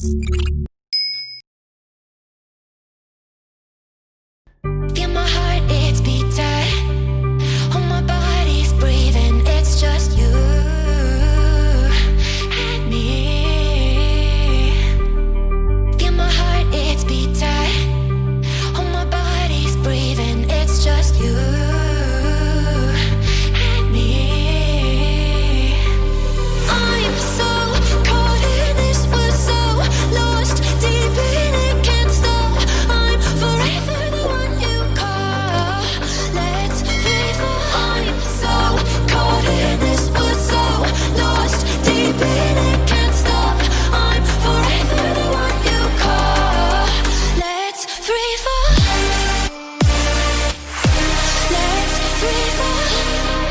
Feel my heart, it's beating. Oh, my body's breathing. It's just you and me. Feel my heart, it's beating. Oh, my body's breathing. It's just you and me. I'm so caught in this, we're so lost deep in it, can't stop. I'm forever the one you call. Let's free fall. I'm so caught in this, we're so lost deep in it, can't stop. I'm forever the one you call. Let's free fall. Let's free fall. Let's free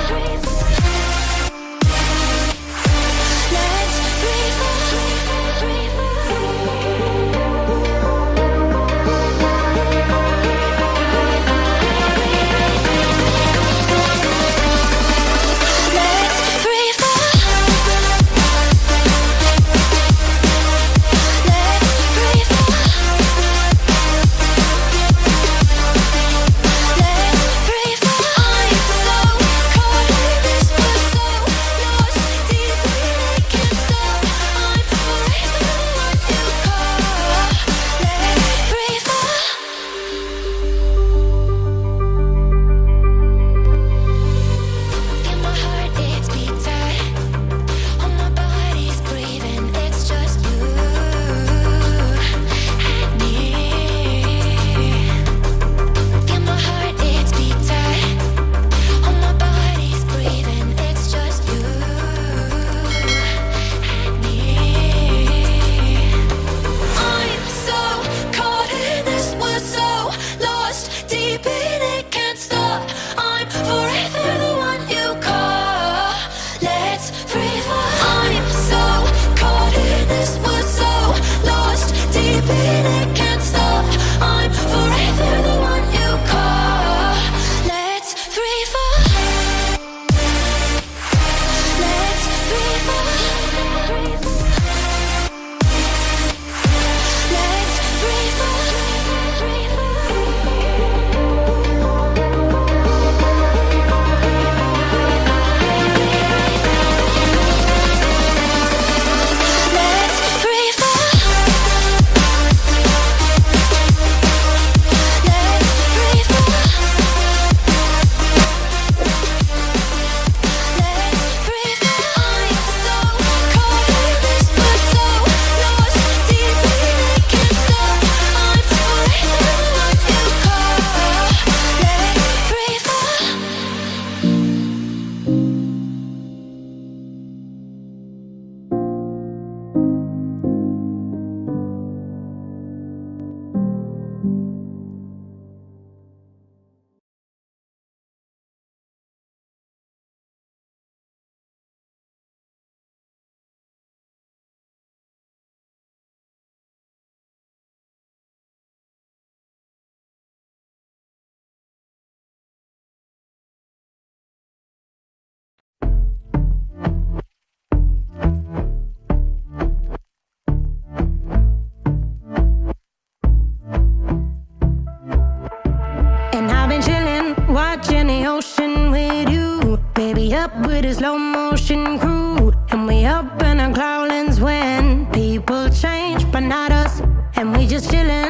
Watching the ocean with you, baby, up with a slow motion crew. And we up in our clouds when people change, but not us. And we just chillin'.